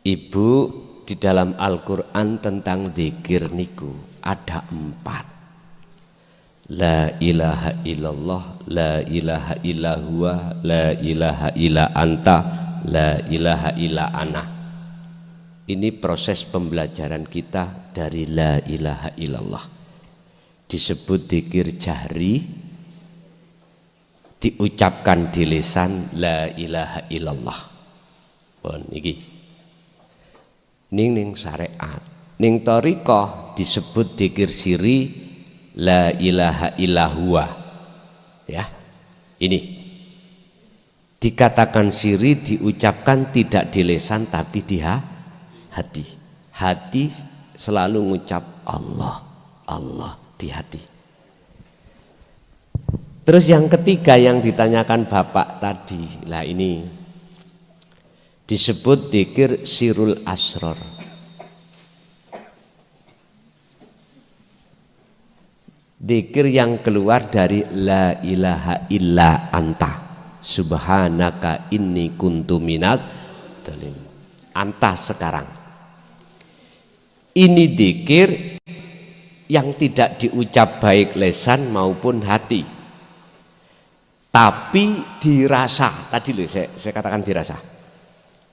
Ibu, di dalam Al-Quran tentang zikir niku ada 4. La ilaha illallah, la ilaha illa huwa, la ilaha illa anta, la ilaha illa ana. Ini proses pembelajaran kita dari la ilaha illallah. Disebut zikir jahri, diucapkan di lisan la ilaha illallah. Pun iki. Ning syariat, ning thariqah disebut zikir siri la ilaha illa huwa. Ya. Ini dikatakan siri, diucapkan tidak di lisan tapi di hati. Hati selalu ngucap Allah, Allah di hati. Terus yang ketiga yang ditanyakan Bapak tadi, lah ini disebut zikir sirul asror. Zikir yang keluar dari la ilaha illa anta subhanaka inni kuntu minadz dzalimin. Anta sekarang. Ini zikir yang tidak diucap baik lisan maupun hati, tapi dirasa. Tadi loh saya katakan dirasa,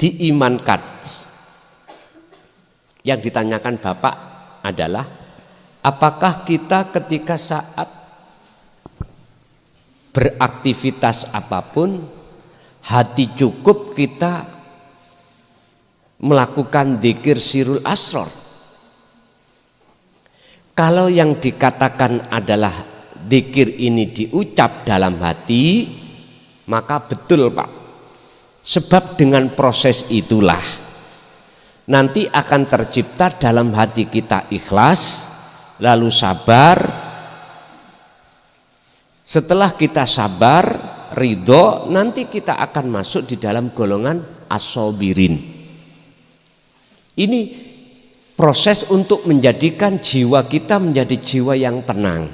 diimankan. Yang ditanyakan Bapak adalah apakah kita ketika saat beraktivitas apapun, hati cukup kita melakukan zikir sirul asror? Kalau yang dikatakan adalah zikir ini diucap dalam hati, maka betul Pak. Sebab dengan proses itulah nanti akan tercipta dalam hati kita ikhlas, lalu sabar. Setelah kita sabar, ridho, nanti kita akan masuk di dalam golongan as-sabirin. Ini proses untuk menjadikan jiwa kita menjadi jiwa yang tenang.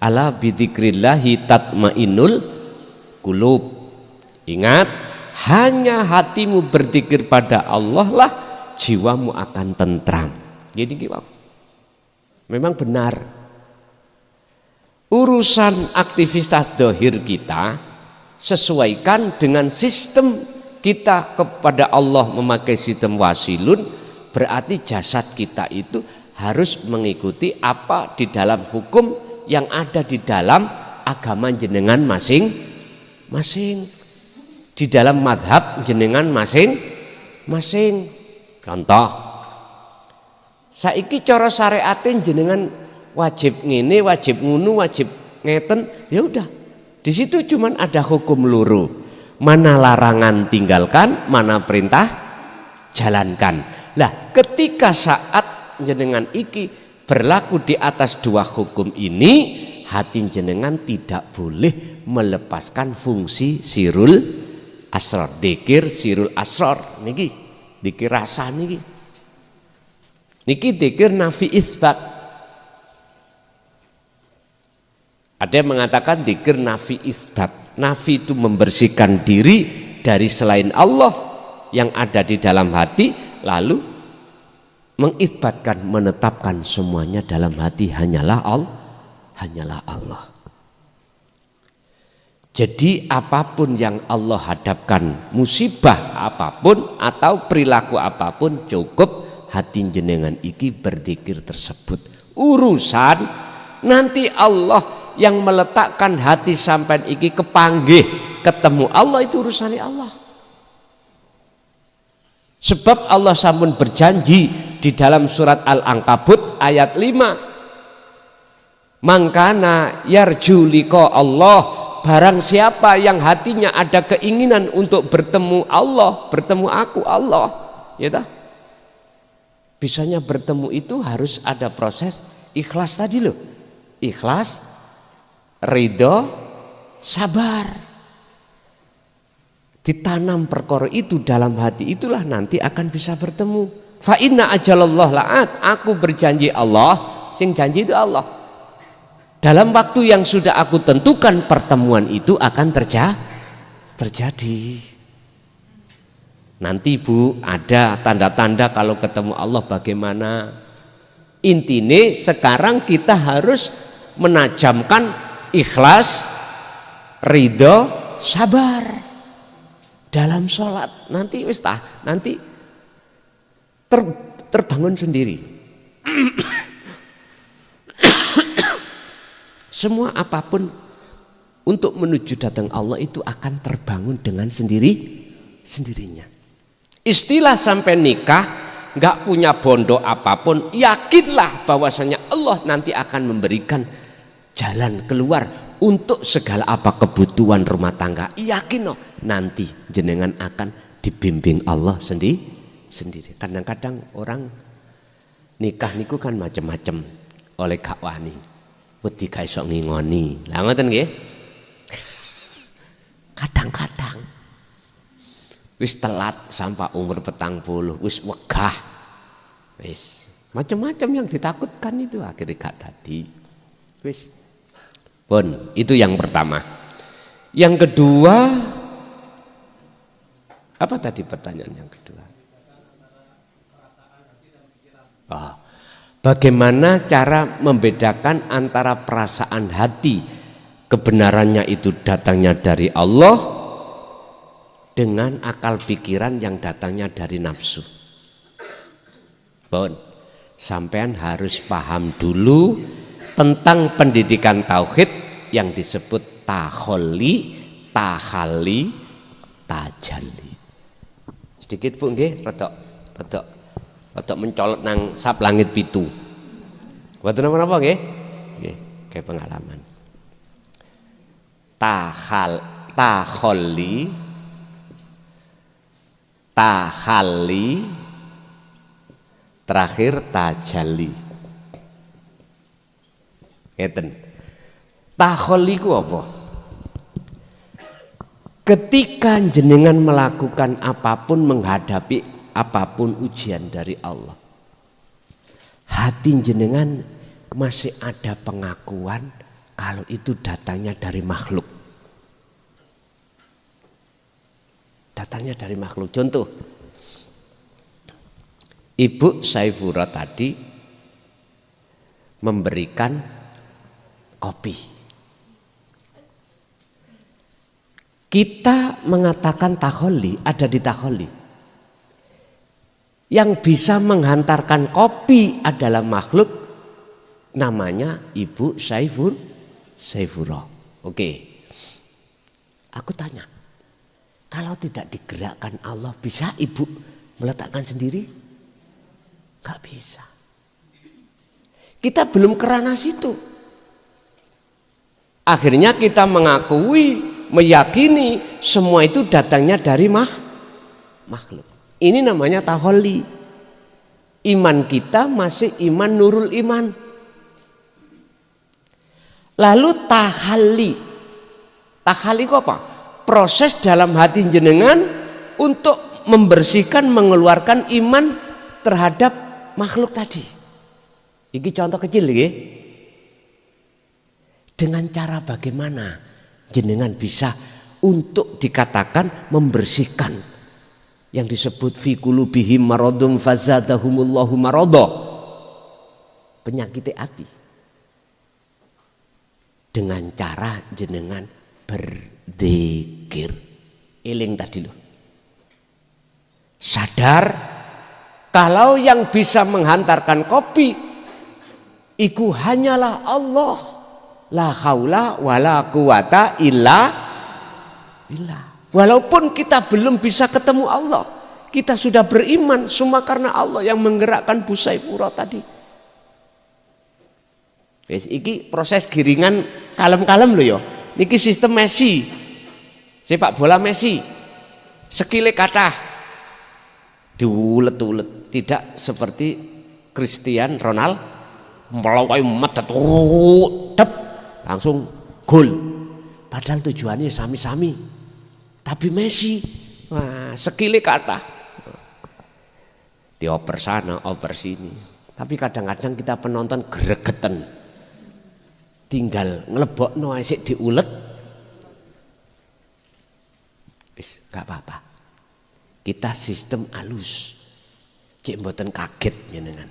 Ala bidzikrillahi tatmainnul qulub. Ingat, hanya hatimu berzikir pada Allah lah jiwamu akan tentram. Jadi memang benar. Urusan aktivitas dohir kita sesuaikan dengan sistem kita kepada Allah memakai sistem wasilun. Berarti jasad kita itu harus mengikuti apa di dalam hukum yang ada di dalam agama jenengan masing-masing, di dalam madhab jenengan masing-masing. Contoh, saiki cara syariatin jenengan wajib ngene, wajib ngunu, wajib ngeten, ya udah. Di situ cuman ada hukum luru. Mana larangan tinggalkan, mana perintah jalankan. Lah, ketika saat jenengan iki berlaku di atas dua hukum ini, hati jenengan tidak boleh melepaskan fungsi sirul asror. Dzikir sirul asror niki, dzikir rasa niki. Niki dzikir nafi isbat. Ada yang mengatakan dzikir nafi isbat. Nafi itu membersihkan diri dari selain Allah yang ada di dalam hati, lalu mengisbatkan, menetapkan semuanya dalam hati hanyalah Allah. Jadi apapun yang Allah hadapkan, musibah apapun atau perilaku apapun, cukup hati jenengan iki berzikir tersebut. Urusan nanti Allah yang meletakkan hati sampai iki kepanggih ketemu Allah, itu urusannya Allah. Sebab Allah sampun berjanji di dalam surat Al-Ankabut ayat 5. Mangkana yarju liqa Allah, barang siapa yang hatinya ada keinginan untuk bertemu Allah, bertemu aku Allah, ya dah. Bisanya bertemu itu harus ada proses ikhlas tadi loh. Ikhlas, ridho, sabar. Ditanam perkara itu dalam hati, itulah nanti akan bisa bertemu. Fa inna ajalallah la'at, aku berjanji Allah, sing janji itu Allah. Dalam waktu yang sudah aku tentukan pertemuan itu akan terjadi. Nanti Bu ada tanda-tanda kalau ketemu Allah bagaimana. Intine sekarang kita harus menajamkan ikhlas, ridho, sabar dalam sholat. Nanti wis nanti terbangun sendiri. Semua apapun untuk menuju datang Allah itu akan terbangun dengan sendirinya. Istilah sampai nikah nggak punya bondo apapun, yakinlah bahwasanya Allah nanti akan memberikan jalan keluar untuk segala apa kebutuhan rumah tangga. Yakin loh, nanti jenengan akan dibimbing Allah sendiri. Kadang-kadang orang nikah niku kan macam-macam oleh gak wani. Wedi gak iso ngingoni. Lah ngoten nggih. Kadang-kadang wis telat sampai umur 40, wis wegah. Wis macam-macam yang ditakutkan itu akhirnya gak tadi. Wis. Pun, itu yang pertama. Yang kedua, apa tadi pertanyaan yang kedua? Oh, bagaimana cara membedakan antara perasaan hati kebenarannya itu datangnya dari Allah dengan akal pikiran yang datangnya dari nafsu. Bon, sampean harus paham dulu tentang pendidikan tauhid yang disebut takholli, tahalli, tajalli. Sedikit Bu nggih, rada mencolot nang sap langit pitu. Mboten napa-napa nggih? Nggih, kayak pengalaman. Takholli, tahalli, terakhir tajalli. Ngeten. Takholli ku apa? Ketika jenengan melakukan apapun, menghadapi apapun ujian dari Allah, hati jenengan masih ada pengakuan kalau itu datangnya dari makhluk. Datangnya dari makhluk. Contoh, Ibu Saifura tadi memberikan kopi. Kita mengatakan takholli, ada di takholli. Yang bisa menghantarkan kopi adalah makhluk, namanya Ibu Saifura. Oke. Aku tanya, kalau tidak digerakkan Allah, bisa Ibu meletakkan sendiri? Gak bisa. Kita belum kerana situ. Akhirnya kita mengakui, meyakini semua itu datangnya dari makhluk. Ini namanya takholli. Iman kita masih iman nurul iman. Lalu tahalli. Tahalli itu apa? Proses dalam hati jenengan untuk membersihkan, mengeluarkan iman terhadap makhluk tadi. Ini contoh kecil ya. Dengan cara bagaimana jenengan bisa untuk dikatakan membersihkan yang disebut fi qulubihim maradun fazadahumullahu marada, penyakit hati, dengan cara jenengan berzikir. Eling tadi loh. Sadar kalau yang bisa menghantarkan kopi iku hanyalah Allah. La haula wala quwata illa billah. Walaupun kita belum bisa ketemu Allah, kita sudah beriman semua karena Allah yang menggerakkan Bu Saifura tadi. Wis iki proses giringan kalem-kalem lho ya. Niki sistem Messi. Sepak bola Messi. Skile kathah. Diulet-ulet, tidak seperti Cristiano Ronaldo melawai medet langsung gol. Padahal tujuannya sami-sami. Tapi Messi, wah, skile kathah. Dioper sana, oper sini. Tapi kadang-kadang kita penonton gregeten. Tinggal nglebokno asik diulet. Wis, gak apa-apa. Kita sistem alus. Cek mboten kaget jenengan.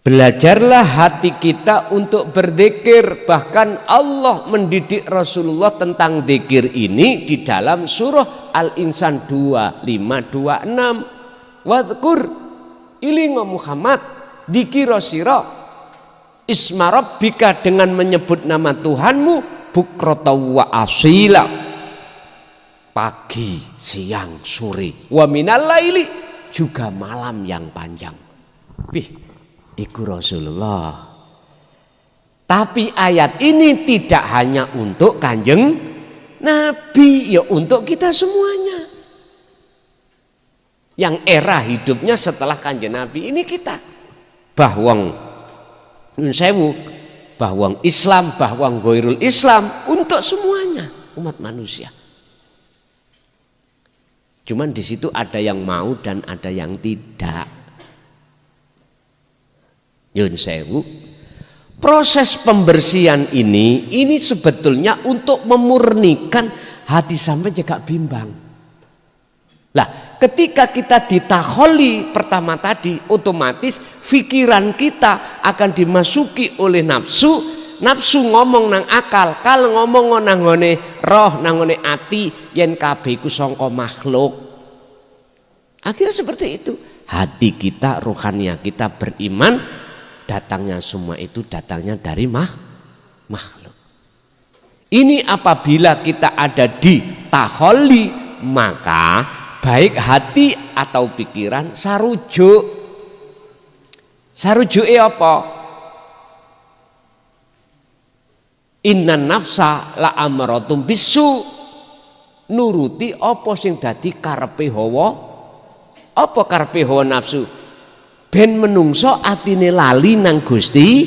Belajarlah hati kita untuk berzikir. Bahkan Allah mendidik Rasulullah tentang zikir ini di dalam surah Al-Insan 2526. Wadhkur ilingo Muhammad dzikira sira isma rabbika, dengan menyebut nama Tuhanmu bukrata wa asila, pagi, siang, sore, wa minal laili, juga malam yang panjang. Iku Rasulullah. Tapi ayat ini tidak hanya untuk Kanjeng Nabi, ya untuk kita semuanya. Yang era hidupnya setelah Kanjeng Nabi ini kita. Bahwang sewu, bahwang Islam, bahwang ghairul Islam, untuk semuanya umat manusia. Cuman di situ ada yang mau dan ada yang tidak. Yun sewu, proses pembersihan ini sebetulnya untuk memurnikan hati sampai juga bimbang. Lah, ketika kita ditakholi pertama tadi, otomatis pikiran kita akan dimasuki oleh nafsu. Nafsu ngomong nang akal, kalau ngomong nang ngone roh, nang ngone ati, yen kabeh iku sangka makhluk. Akhirnya seperti itu. Hati kita, rohania kita beriman, datangnya semua itu datangnya dari makhluk. Ini apabila kita ada di takholi, maka baik hati atau pikiran sarujuk. Sarujuke apa? Innan nafsa la amaratum bisu, nuruti apa sing dadi karepe hawa. Apa karepe hawa nafsu? Ben menungso atine lali nang Gusti,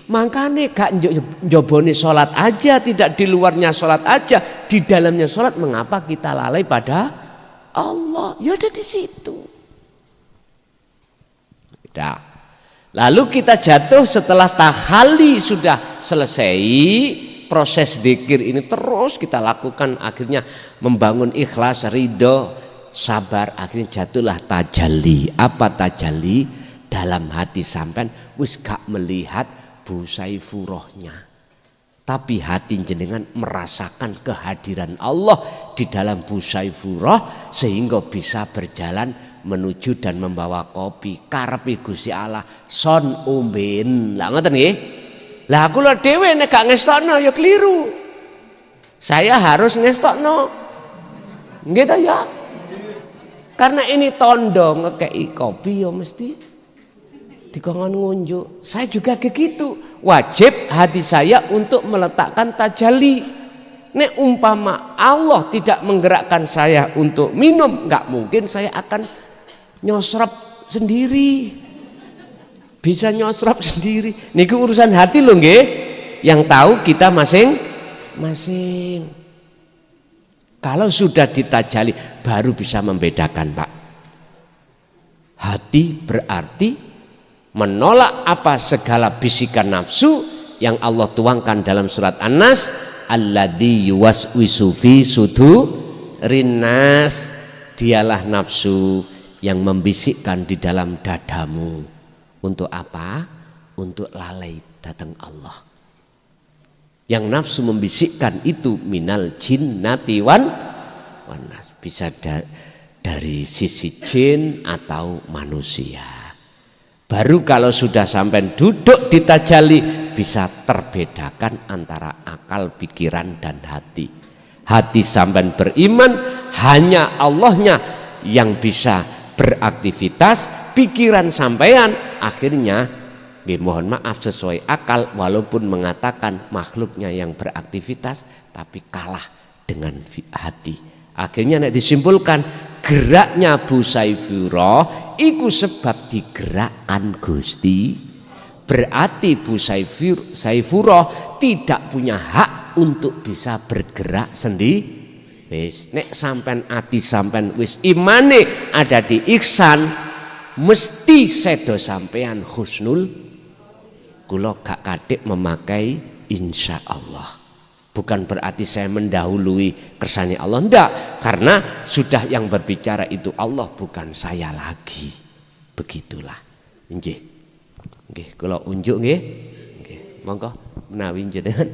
makane gak njobone salat aja, tidak di luarnya salat aja, di dalamnya salat. Mengapa kita lalai pada Allah? Ya ada di situ. Nah, lalu kita jatuh setelah takhali sudah selesai, proses zikir ini terus kita lakukan, akhirnya membangun ikhlas, ridho, sabar, akhirnya jatuhlah tajalli. Apa tajalli? Dalam hati sampean wis gak melihat busaifurohnya, tapi hati jenengan merasakan kehadiran Allah di dalam busaifuroh, sehingga bisa berjalan menuju dan membawa kopi karepe Gusti Allah son omben. Lah ngoten nggih. Lah kula dhewe nek gak ngestokno ya keliru. Saya harus ngestokno. Nggih ta ya? Karena ini tondo ngekei kopi ya mesti dikongkon ngunjuk. Saya juga begitu. Wajib hati saya untuk meletakkan tajalli. Nek umpama Allah tidak menggerakkan saya untuk minum, nggak mungkin saya akan nyosrap sendiri. Bisa nyosrap sendiri. Niku urusan hati loh nggih. Yang tahu kita masing-masing. Kalau sudah ditajali baru bisa membedakan, Pak. Hati berarti menolak apa segala bisikan nafsu yang Allah tuangkan dalam surat An-Nas, alladzi yuwaswisu fi sudurinas. Dialah nafsu yang membisikkan di dalam dadamu. Untuk apa? Untuk lalai datang Allah. Yang nafsu membisikkan itu minal jinnati wan nas, bisa dari sisi jin atau manusia. Baru kalau sudah sampai duduk di tajalli bisa terbedakan antara akal, pikiran dan hati. Hati sampai beriman hanya Allahnya yang bisa beraktivitas, pikiran sampean akhirnya mohon maaf sesuai akal, walaupun mengatakan makhluknya yang beraktivitas, tapi kalah dengan hati. Akhirnya nek disimpulkan geraknya busaifuroh iku sebab digerakkan Gusti. Berarti busaifuroh tidak punya hak untuk bisa bergerak sendiri. Wis nek sampean ati sampean wis imane ada di ihsan, mesti sedo sampean husnul. Kula gak kadek memakai insya Allah. Bukan berarti saya mendahului kersane Allah, enggak, karena sudah yang berbicara itu Allah, bukan saya lagi. Begitulah. Nggih. Nggih, kula unjuk nggih. Nggih, monggo menawi jenengan